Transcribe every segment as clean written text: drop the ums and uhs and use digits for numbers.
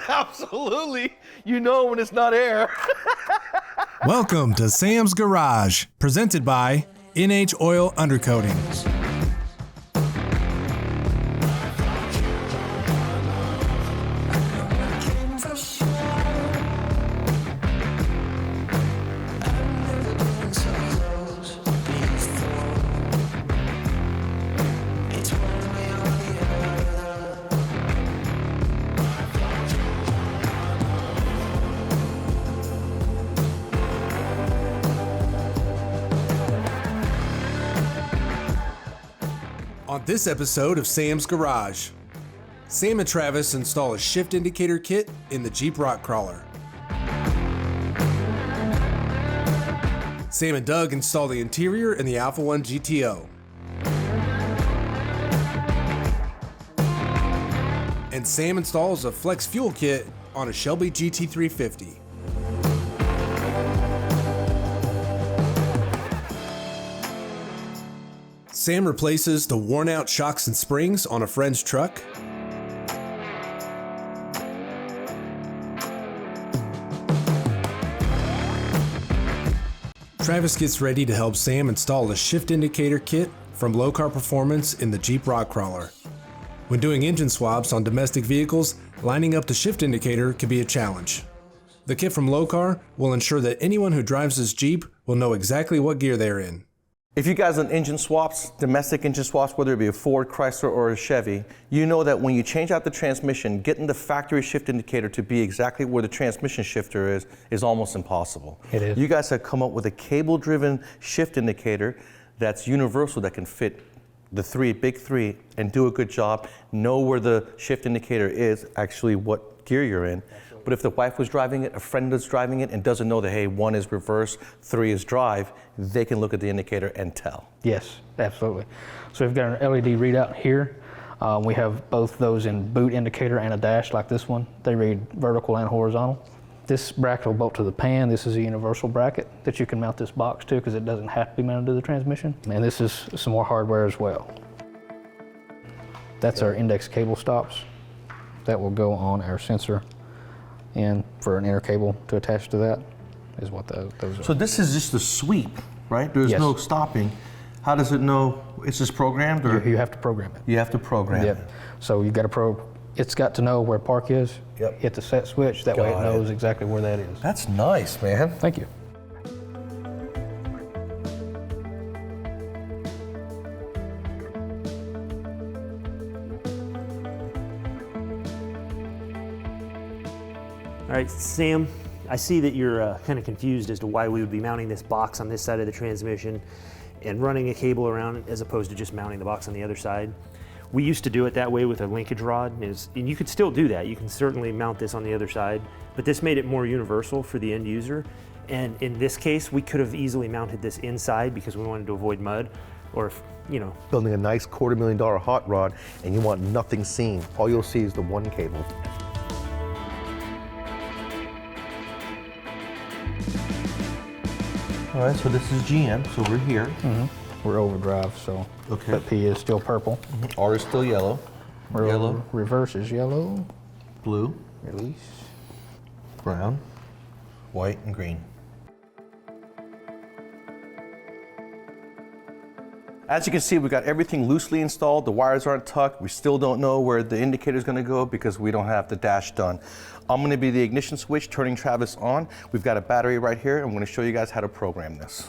Absolutely. You know when it's not air. Welcome to Sam's Garage, presented by NH Oil Undercoatings. On this episode of Sam's Garage, Sam and Travis install a shift indicator kit in the Jeep Rock Crawler. Sam and Doug install the interior in the Alpha 1 GTO. And Sam installs a flex fuel kit on a Shelby GT350. Sam replaces the worn-out shocks and springs on a friend's truck. Travis gets ready to help Sam install a shift indicator kit from Low Car Performance in the Jeep Rock Crawler. When doing engine swaps on domestic vehicles, lining up the shift indicator can be a challenge. The kit from Low Car will ensure that anyone who drives this Jeep will know exactly what gear they're in. If you guys on engine swaps, domestic engine swaps, whether it be a Ford, Chrysler, or a Chevy, you know that when you change out the transmission, getting the factory shift indicator to be exactly where the transmission shifter is almost impossible. It is. You guys have come up with a cable-driven shift indicator that's universal, that can fit the big three and do a good job, know where the shift indicator is, actually what gear you're in. But if the wife was driving it, a friend is driving it, and doesn't know that, hey, 1 is reverse, 3 is drive, they can look at the indicator and tell. Yes, absolutely. So we've got an LED readout here. We have both those in boot indicator and a dash like this one. They read vertical and horizontal. This bracket will bolt to the pan. This is a universal bracket that you can mount this box to because it doesn't have to be mounted to the transmission. And this is some more hardware as well. That's our index cable stops. That will go on our sensor. And for an inner cable to attach to that is what those are. So this is just a sweep, right? There's Yes. no stopping. How does it know? It's just programmed, or You have to program it. you have to program Yep. it? So you've got to it's got to know where park is. Yep. Hit the set switch. That way it Got it. knows exactly where that is. That's nice, man. Thank you. All right, Sam, I see that you're kind of confused as to why we would be mounting this box on this side of the transmission and running a cable around it as opposed to just mounting the box on the other side. We used to do it that way with a linkage rod, and you could still do that. You can certainly mount this on the other side, but this made it more universal for the end user. And in this case, we could have easily mounted this inside because we wanted to avoid mud, or if, Building a nice $250,000 hot rod, and you want nothing seen. All you'll see is the one cable. All right, so this is GM, so we're here. We're overdrive, so Okay. that P is still purple. R is still yellow. Yellow, Reverse is yellow. blue, Release. brown, white, and green. As you can see, we've got everything loosely installed. The wires aren't tucked. We still don't know where the indicator is going to go because we don't have the dash done. I'm going to be the ignition switch turning Travis on. We've got a battery right here. I'm going to show you guys how to program this.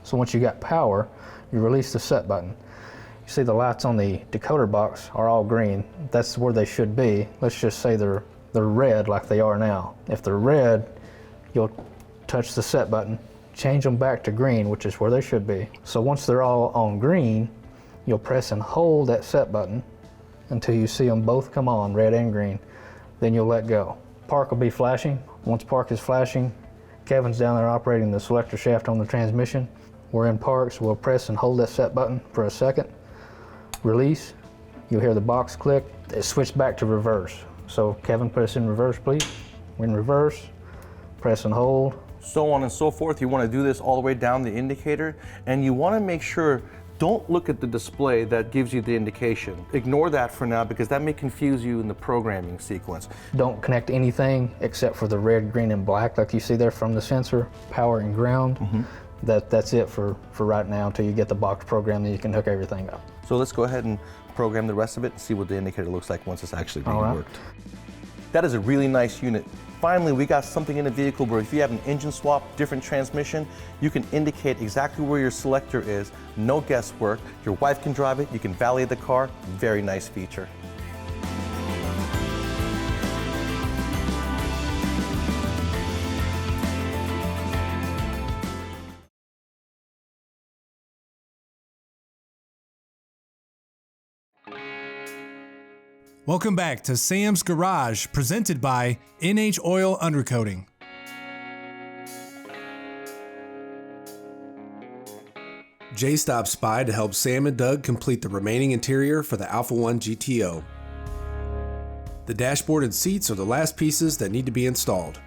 So once you got power, you release the set button. You see the lights on the decoder box are all green. That's where they should be. Let's just say they're red like they are now. If they're red, you'll touch the set button, change them back to green, which is where they should be. So once they're all on green, you'll press and hold that set button until you see them both come on, red and green. Then you'll let go. Park will be flashing. Once park is flashing, Kevin's down there operating the selector shaft on the transmission. We're in park, so we'll press and hold that set button for a second. Release. You'll hear the box click. It switched back to reverse. So Kevin, put us in reverse, please. We're in reverse. Press and hold. so on and so forth. You want to do this all the way down the indicator, and you want to make sure, don't look at the display that gives you the indication. Ignore that for now because that may confuse you in the programming sequence. Don't connect anything except for the red, green, and black like you see there from the sensor, power and ground. That's it for right now until you get the box program, then you can hook everything up. So let's go ahead and program the rest of it and see what the indicator looks like once it's actually being worked. That is a really nice unit. Finally, we got something in the vehicle where if you have an engine swap, different transmission, you can indicate exactly where your selector is. No guesswork. Your wife can drive it. You can valet the car. Very nice feature. Welcome back to Sam's Garage, presented by NH Oil Undercoating. Jay stops by to help Sam and Doug complete the remaining interior for the Alpha 1 GTO. The dashboard and seats are the last pieces that need to be installed.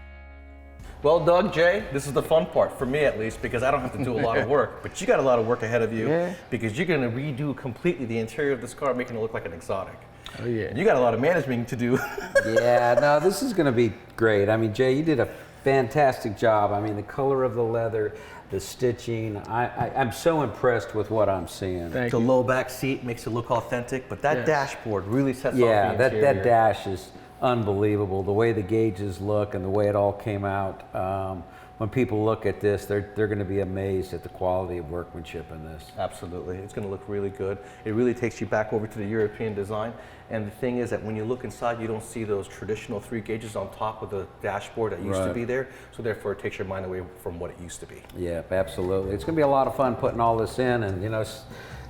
Well, Doug, Jay, this is the fun part, for me at least, because I don't have to do a lot of work. But you got a lot of work ahead of you because you're going to redo completely the interior of this car, making it look like an exotic. Oh, yeah. You got a lot of management to do. Yeah, no, this is going to be great. I mean, Jay, you did a fantastic job. I mean, the color of the leather, the stitching, I'm so impressed with what I'm seeing. The low back seat makes it look authentic, but that dashboard really sets off the interior. Yeah, that dash is unbelievable. The way the gauges look and the way it all came out. When people look at this, they're going to be amazed at the quality of workmanship in this. Absolutely, it's going to look really good. It really takes you back over to the European design. And the thing is that when you look inside, you don't see those traditional 3 gauges on top of the dashboard that used to be there. So therefore, it takes your mind away from what it used to be. Yeah, absolutely. It's going to be a lot of fun putting all this in. And, you know,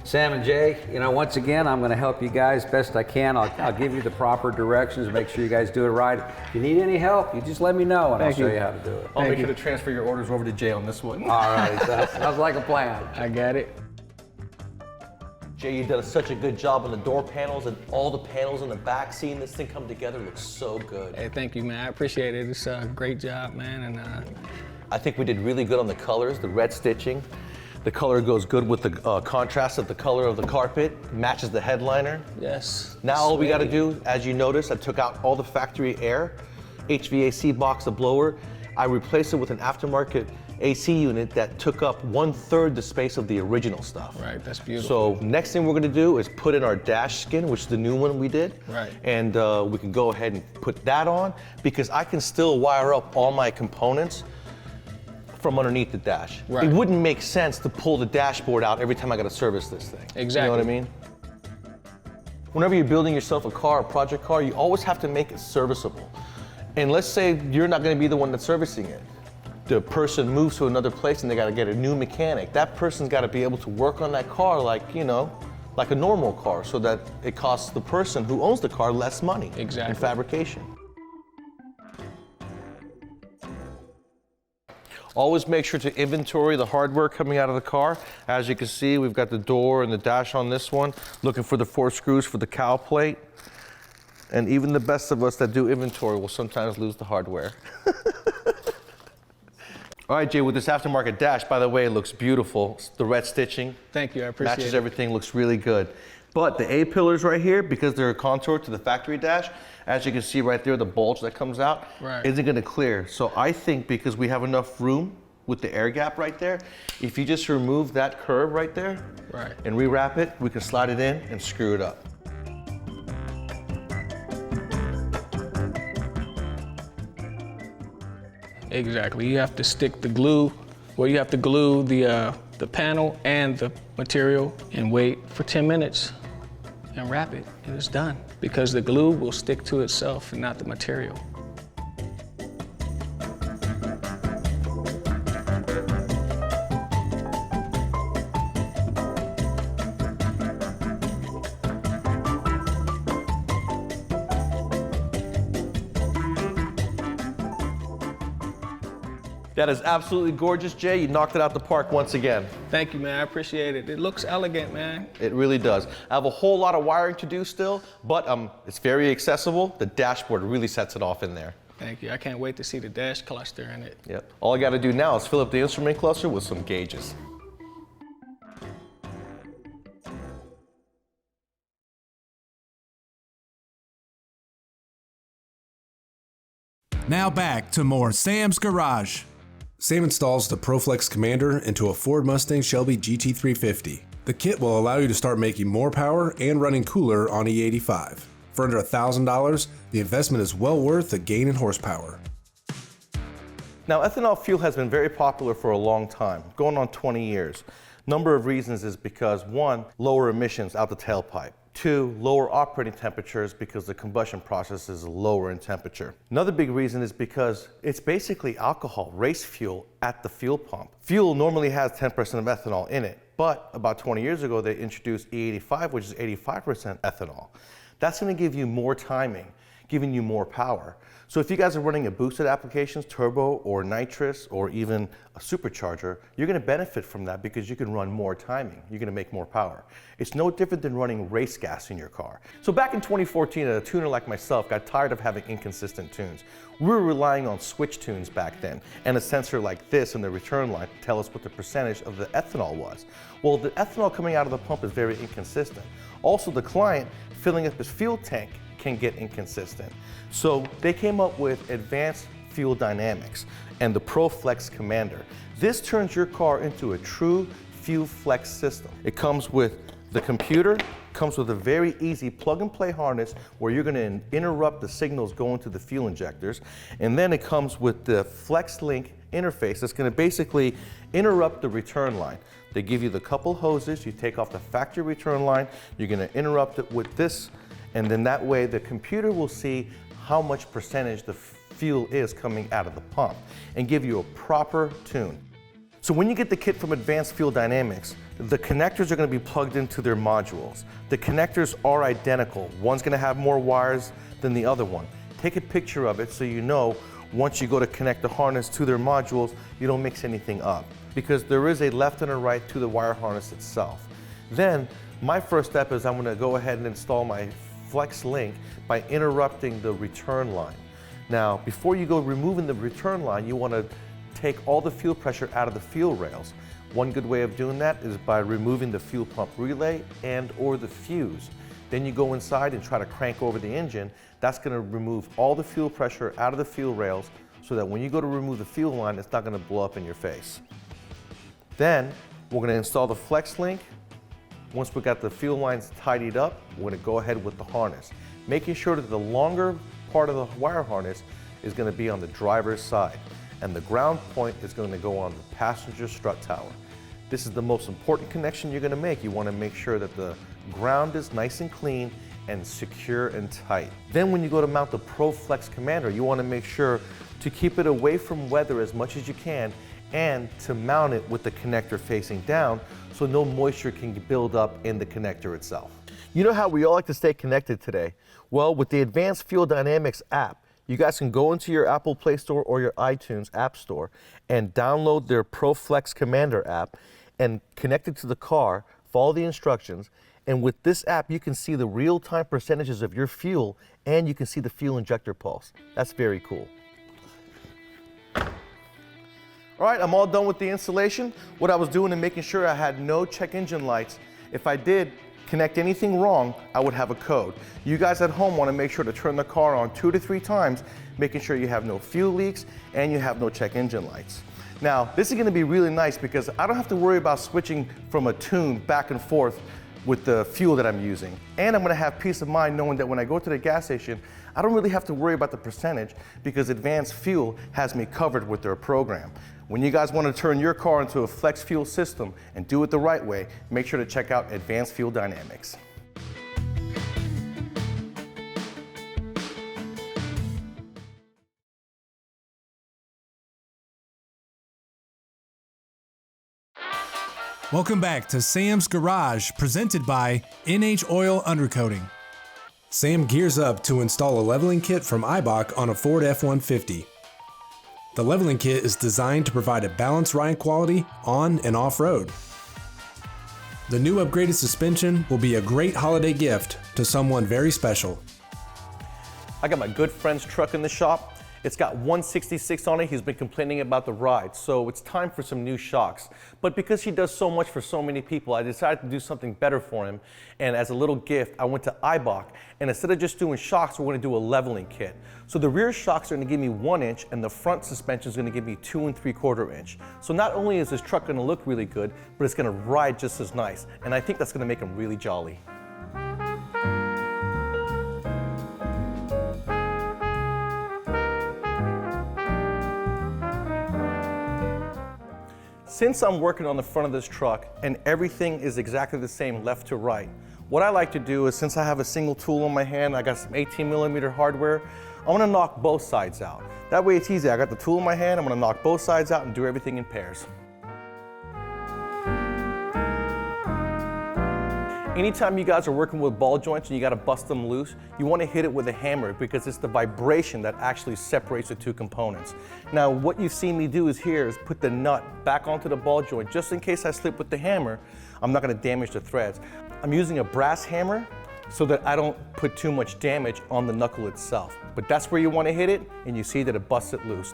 Sam and Jay, you know, once again, I'm going to help you guys best I can. I'll give you the proper directions, make sure you guys do it right. If you need any help, you just let me know and I'll show you how to do it. I'll make sure to transfer your orders over to Jay on this one. All right, sounds like a plan. I got it. Jay, you did such a good job on the door panels and all the panels in the back. Seeing this thing come together looks so good. Hey, thank you, man. I appreciate it. It's a great job, man. And I think we did really good on the colors, the red stitching. The color goes good with the contrast of the color of the carpet, matches the headliner. yes. Now all we got to do, as you notice, I took out all the factory air, HVAC box, the blower. I replaced it with an aftermarket AC unit that took up 1/3 the space of the original stuff. Right, that's beautiful. So next thing we're going to do is put in our dash skin, which is the new one we did. Right. And we can go ahead and put that on because I can still wire up all my components from underneath the dash. Right. It wouldn't make sense to pull the dashboard out every time I got to service this thing. Exactly. You know what I mean? Whenever you're building yourself a car, a project car, you always have to make it serviceable. And let's say you're not going to be the one that's servicing it. The person moves to another place and they got to get a new mechanic. That person's got to be able to work on that car like, you know, like a normal car so that it costs the person who owns the car less money in fabrication. Always make sure to inventory the hardware coming out of the car. As you can see, we've got the door and the dash on this one. Looking for the 4 screws for the cowl plate. And even the best of us that do inventory will sometimes lose the hardware. All right, Jay, with this aftermarket dash, by the way, it looks beautiful. The red stitching. Thank you, I appreciate it. Matches everything, looks really good. But the A-pillars right here, because they're contoured to the factory dash, as you can see right there, the bulge that comes out isn't gonna clear. So I think because we have enough room with the air gap right there, if you just remove that curve right there and rewrap it, we can slide it in and screw it up. Exactly. You have to stick the glue, well, you have to glue the panel and the material and wait for 10 minutes and wrap it, and it's done. Because the glue will stick to itself and not the material. That is absolutely gorgeous, Jay. You knocked it out the park once again. Thank you, man. I appreciate it. It looks elegant, man. It really does. I have a whole lot of wiring to do still, but it's very accessible. The dashboard really sets it off in there. Thank you. I can't wait to see the dash cluster in it. Yep. All I got to do now is fill up the instrument cluster with some gauges. Now back to more Sam's Garage. Sam installs the ProFlex Commander into a Ford Mustang Shelby GT350. The kit will allow you to start making more power and running cooler on E85. For under $1,000, the investment is well worth the gain in horsepower. Now, ethanol fuel has been very popular for a long time, going on 20 years. Number of reasons is because 1, lower emissions out the tailpipe. 2, lower operating temperatures because the combustion process is lower in temperature. Another big reason is because it's basically alcohol, race fuel at the fuel pump. Fuel normally has 10% of ethanol in it, but about 20 years ago they introduced E85, which is 85% ethanol. That's going to give you more timing, giving you more power. So if you guys are running a boosted applications, turbo or nitrous or even a supercharger, you're going to benefit from that because you can run more timing. You're going to make more power. It's no different than running race gas in your car. So back in 2014, a tuner like myself got tired of having inconsistent tunes. We were relying on switch tunes back then and a sensor like this in the return line to tell us what the percentage of the ethanol was. Well, the ethanol coming out of the pump is very inconsistent. Also, the client filling up his fuel tank can get inconsistent. So they came up with advanced fuel dynamics and the ProFlex Commander. This turns your car into a true fuel flex system. It comes with the computer, comes with a very easy plug and play harness where you're going to interrupt the signals going to the fuel injectors, and then it comes with the FlexLink interface that's going to basically interrupt the return line. They give you the couple hoses, you take off the factory return line, you're going to interrupt it with this, and then that way the computer will see how much percentage the fuel is coming out of the pump and give you a proper tune. So when you get the kit from Advanced Fuel Dynamics, the connectors are going to be plugged into their modules. The connectors are identical. One's going to have more wires than the other one. Take a picture of it so you know once you go to connect the harness to their modules, you don't mix anything up, because there is a left and a right to the wire harness itself. Then my first step is I'm going to go ahead and install my FlexLink by interrupting the return line. Now, before you go removing the return line, you want to take all the fuel pressure out of the fuel rails. One good way of doing that is by removing the fuel pump relay and or the fuse. Then you go inside and try to crank over the engine. That's going to remove all the fuel pressure out of the fuel rails so that when you go to remove the fuel line, it's not going to blow up in your face. Then we're going to install the FlexLink. Once we got the fuel lines tidied up, we're going to go ahead with the harness, making sure that the longer part of the wire harness is going to be on the driver's side, and the ground point is going to go on the passenger strut tower. This is the most important connection you're going to make. You want to make sure that the ground is nice and clean and secure and tight. Then when you go to mount the ProFlex Commander, you want to make sure to keep it away from weather as much as you can and to mount it with the connector facing down so no moisture can build up in the connector itself. You know how we all like to stay connected today? Well, with the Advanced Fuel Dynamics app, you guys can go into your Apple Play Store or your iTunes App Store and download their ProFlex Commander app and connect it to the car, follow the instructions, and with this app you can see the real-time percentages of your fuel and you can see the fuel injector pulse. That's very cool. All right, I'm all done with the installation. What I was doing is making sure I had no check engine lights. If I did connect anything wrong, I would have a code. You guys at home want to make sure to turn the car on 2 to 3 times, making sure you have no fuel leaks and you have no check engine lights. Now, this is going to be really nice because I don't have to worry about switching from a tune back and forth with the fuel that I'm using. And I'm going to have peace of mind knowing that when I go to the gas station, I don't really have to worry about the percentage because Advanced Fuel has me covered with their program. When you guys want to turn your car into a flex fuel system and do it the right way, make sure to check out Advanced Fuel Dynamics. Welcome back to Sam's Garage, presented by NH Oil Undercoating. Sam gears up to install a leveling kit from Eibach on a Ford F-150. The leveling kit is designed to provide a balanced ride quality on and off-road. The new upgraded suspension will be a great holiday gift to someone very special. I got my good friend's truck in the shop, It's got 166 on it. He's been complaining about the ride, so it's time for some new shocks. But because he does so much for so many people, I decided to do something better for him. And as a little gift, I went to IBOC, and instead of just doing shocks, we're going to do a leveling kit. So the rear shocks are going to give me 1 inch, and the front suspension is going to give me 2 3/4 inch. So not only is this truck going to look really good, but it's going to ride just as nice. And I think that's going to make him really jolly. Since I'm working on the front of this truck and everything is exactly the same left to right, what I like to do is, since I have a single tool in my hand, I got some 18mm hardware, I'm gonna knock both sides out. That way it's easy. I got the tool in my hand, I'm gonna knock both sides out and do everything in pairs. Anytime you guys are working with ball joints and you gotta bust them loose, you wanna hit it with a hammer because it's the vibration that actually separates the two components. Now, what you've seen me do is put the nut back onto the ball joint just in case I slip with the hammer. I'm not gonna damage the threads. I'm using a brass hammer so that I don't put too much damage on the knuckle itself. But that's where you wanna hit it, and you see that it busts it loose.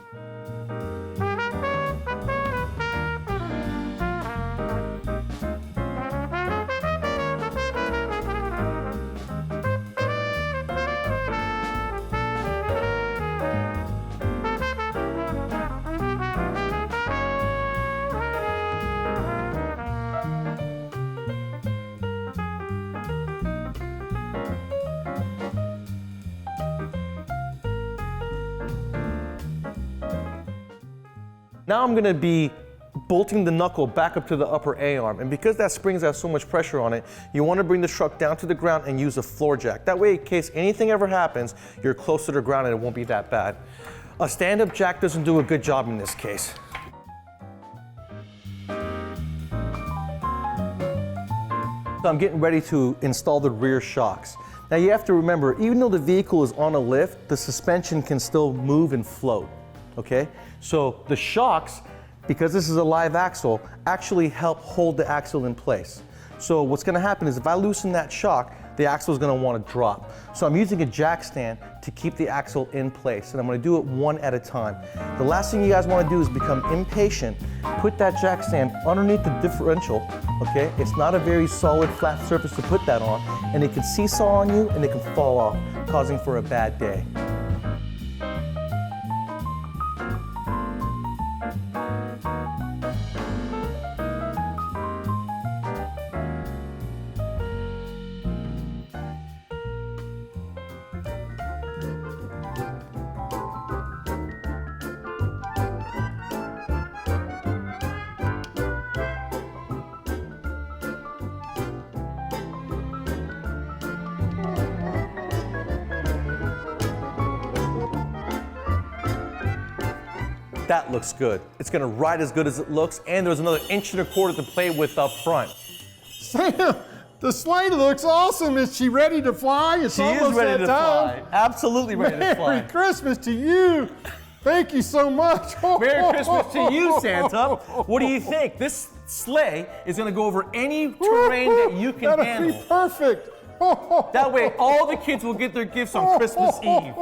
Now I'm gonna be bolting the knuckle back up to the upper A-arm, and because that spring has so much pressure on it, you wanna bring the truck down to the ground and use a floor jack. That way, in case anything ever happens, you're close to the ground and it won't be that bad. A stand-up jack doesn't do a good job in this case. So I'm getting ready to install the rear shocks. Now you have to remember, even though the vehicle is on a lift, the suspension can still move and float. Okay, so the shocks, because this is a live axle, actually help hold the axle in place. So what's gonna happen is if I loosen that shock, the axle is gonna wanna drop. So I'm using a jack stand to keep the axle in place, and I'm gonna do it one at a time. The last thing you guys wanna do is become impatient. Put that jack stand underneath the differential, okay? It's not a very solid, flat surface to put that on, and it can seesaw on you and it can fall off, causing for a bad day. That looks good. It's gonna ride as good as it looks, and there's another 1.25 inches to play with up front. Sam, the sleigh looks awesome. Is she ready to fly? It's She almost is ready that to time. fly. Absolutely ready to fly. Merry Christmas to you. Thank you so much. Merry Christmas to you, Santa. What do you think? This sleigh is gonna go over any terrain that you can That'll handle. be perfect. That way, all the kids will get their gifts on Christmas Eve.